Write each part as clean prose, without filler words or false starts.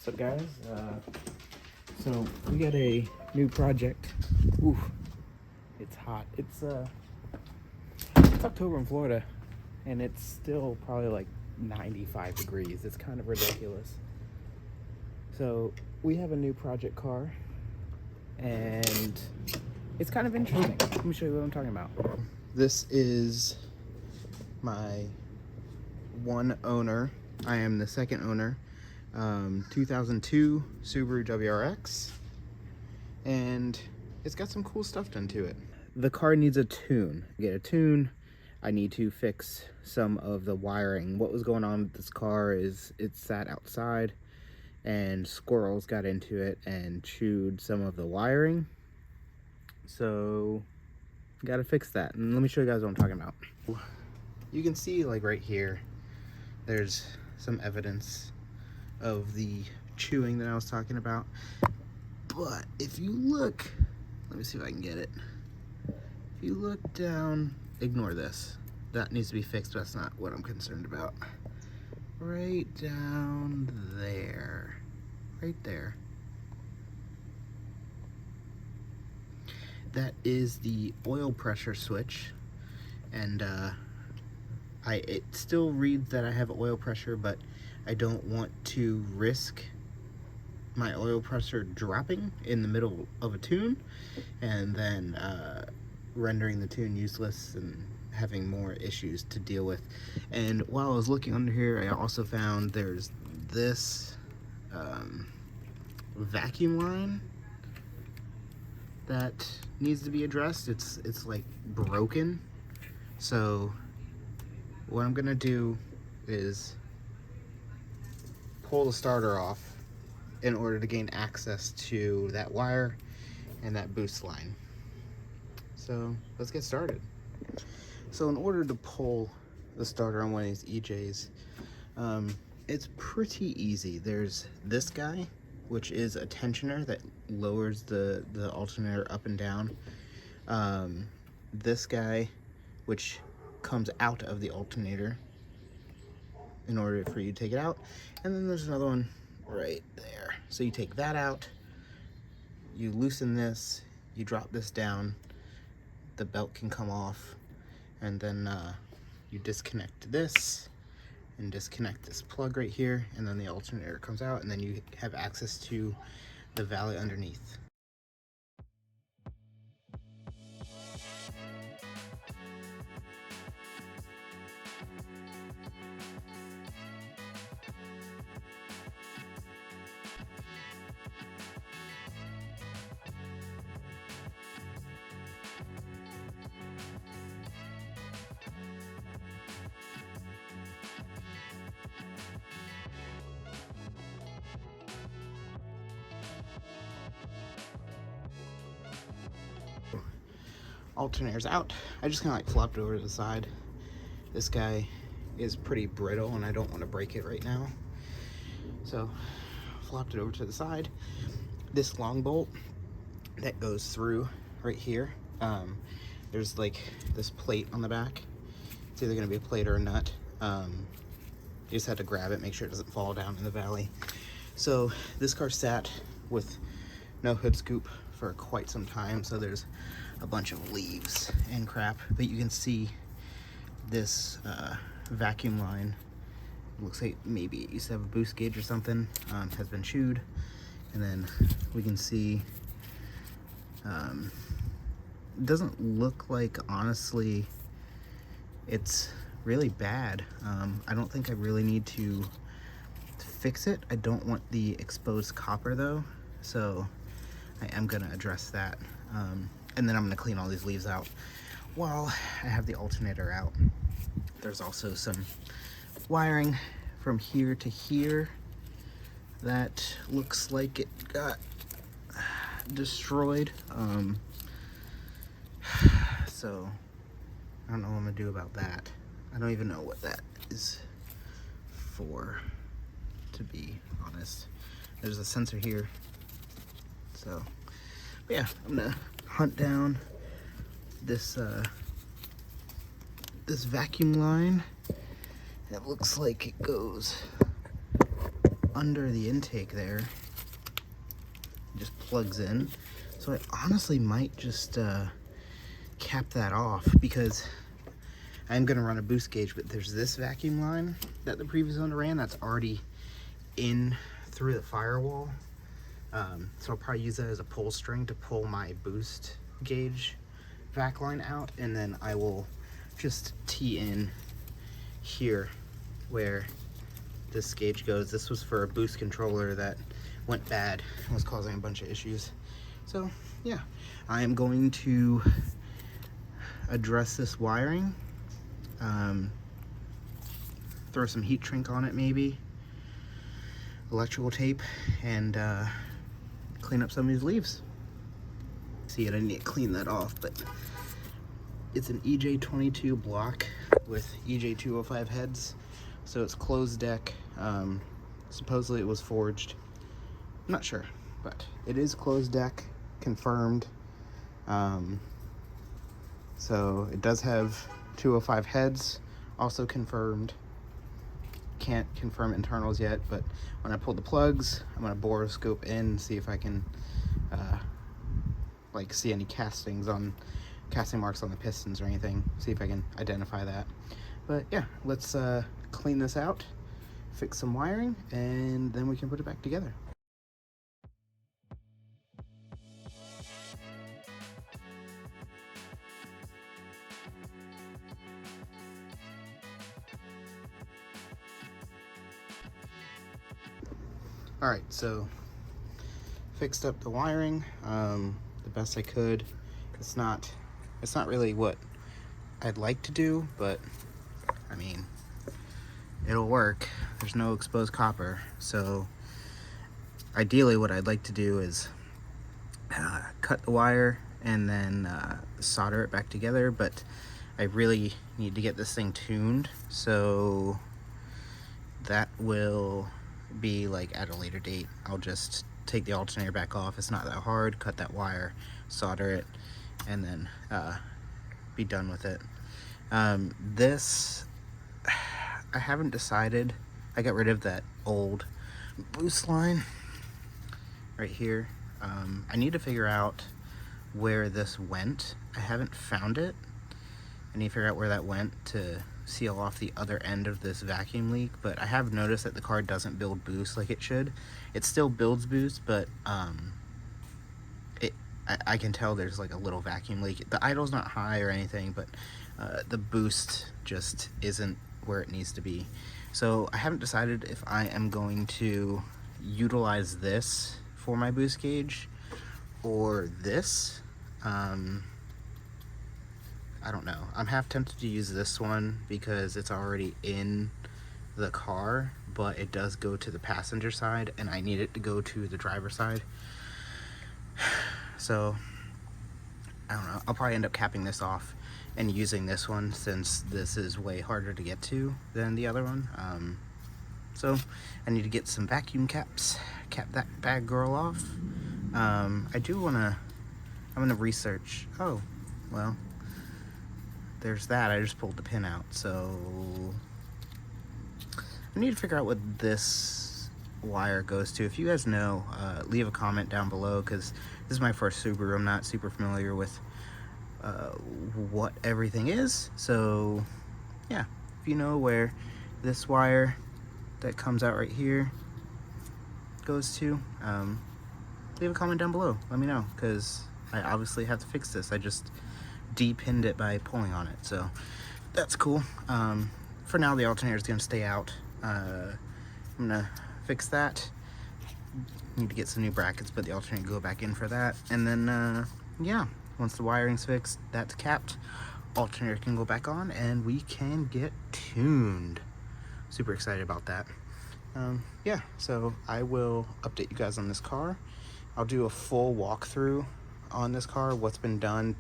What's up, guys? So we got a new project. Ooh, it's hot. It's October in Florida, and it's still probably like 95 degrees. It's kind of ridiculous. So we have a new project car, and it's kind of interesting. Let me show you what I'm talking about. This is my one owner. I am the second owner. 2002 Subaru WRX, and it's got some cool stuff done to it. The car needs a tune. Get a tune. I need to fix some of the wiring. What was going on with this car is it sat outside and squirrels got into it and chewed some of the wiring. So gotta fix that. And let me show you guys what I'm talking about. You can see, like, right here, there's some evidence of the chewing that I was talking about. But if you look, let me see if I can get it. If you look down, ignore this. That needs to be fixed, but that's not what I'm concerned about. Right down there. Right there. That is the oil pressure switch. And it still reads that I have oil pressure, but I don't want to risk my oil pressure dropping in the middle of a tune and then rendering the tune useless and having more issues to deal with. And while I was looking under here, I also found there's this vacuum line that needs to be addressed. It's like broken. So what I'm gonna do is pull the starter off in order to gain access to that wire and that boost line. So let's get started. So in order to pull the starter on one of these EJs, it's pretty easy. There's this guy, which is a tensioner that lowers the alternator up and down. This guy, which comes out of the alternator in order for you to take it out. And then there's another one right there. So you take that out, you loosen this, you drop this down, the belt can come off, and then you disconnect this and disconnect this plug right here, and then the alternator comes out, and then you have access to the valley underneath. Alternator's out. I just kind of like flopped it over to the side. This guy is pretty brittle and I don't want to break it right now, so flopped it over to the side. This long bolt that goes through right here, there's like this plate on the back. It's either going to be a plate or a nut. You just have to grab it, make sure it doesn't fall down in the valley. So this car sat with no hood scoop for quite some time, so there's a bunch of leaves and crap, but you can see this vacuum line. It looks like maybe it used to have a boost gauge or something, has been chewed. And then we can see it doesn't look like, honestly, it's really bad. I don't think I really need to fix it. I don't want the exposed copper though, so I am gonna address that. And then I'm gonna clean all these leaves out while I have the alternator out. There's also some wiring from here to here that looks like it got destroyed. So I don't know what I'm gonna do about that. I don't even know what that is for, to be honest. There's a sensor here. So, but yeah, I'm gonna hunt down this this vacuum line. It looks like it goes under the intake there. It just plugs in. So I honestly might just cap that off, because I'm gonna run a boost gauge, but there's this vacuum line that the previous owner ran that's already in through the firewall. So I'll probably use that as a pull string to pull my boost gauge vac line out, and then I will just tee in here where this gauge goes. This was for a boost controller that went bad and was causing a bunch of issues. So yeah, I am going to address this wiring, throw some heat shrink on it, maybe electrical tape, and clean up some of these leaves. See it, I need to clean that off, but it's an EJ22 block with EJ205 heads, so it's closed deck. Supposedly it was forged, I'm not sure, but it is closed deck, confirmed. So it does have 205 heads, also confirmed. Can't confirm internals yet, but when I pull the plugs, I'm gonna borescope in, see if I can like see any casting marks on the pistons or anything, see if I can identify that. But yeah, let's clean this out, fix some wiring, and then we can put it back together. Alright, so fixed up the wiring the best I could. It's not really what I'd like to do, but I mean, it'll work. There's no exposed copper, so ideally what I'd like to do is cut the wire and then solder it back together, but I really need to get this thing tuned, so that will be like at a later date. I'll just take the alternator back off. It's not that hard. Cut that wire, solder it, and then be done with it. This, I haven't decided. I got rid of that old boost line right here. I need to figure out where this went. I haven't found it. I need to figure out where that went to seal off the other end of this vacuum leak, but I have noticed that the car doesn't build boost like it should. It still builds boost, but I can tell there's like a little vacuum leak. The idle's not high or anything, but the boost just isn't where it needs to be. So I haven't decided if I am going to utilize this for my boost gauge or this. I don't know. I'm half tempted to use this one because it's already in the car, but it does go to the passenger side and I need it to go to the driver's side. So I don't know. I'll probably end up capping this off and using this one, since this is way harder to get to than the other one. So I need to get some vacuum caps, cap that bad girl off. I do want to, I'm going to research. Oh, well, there's that. I just pulled the pin out. So I need to figure out what this wire goes to. If you guys know, leave a comment down below, because this is my first Subaru. I'm not super familiar with what everything is. So yeah, if you know where this wire that comes out right here goes to, leave a comment down below. Let me know, because I obviously have to fix this. I just de-pinned it by pulling on it, so that's cool. For now, the alternator is going to stay out. I'm gonna fix that. Need to get some new brackets, but the alternator go back in for that. And then yeah, once the wiring's fixed, that's capped, alternator can go back on and we can get tuned. Super excited about that. Yeah, so I will update you guys on this car. I'll do a full walkthrough on this car, what's been done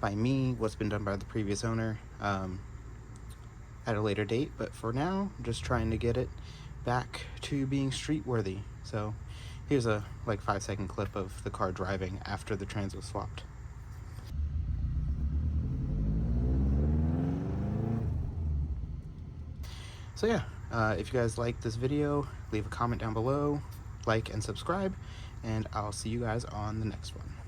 by me, what's been done by the previous owner, at a later date. But for now, I'm just trying to get it back to being street worthy. So here's a like 5-second clip of the car driving after the trans was swapped. So yeah, If you guys like this video, leave a comment down below, like and subscribe, and I'll see you guys on the next one.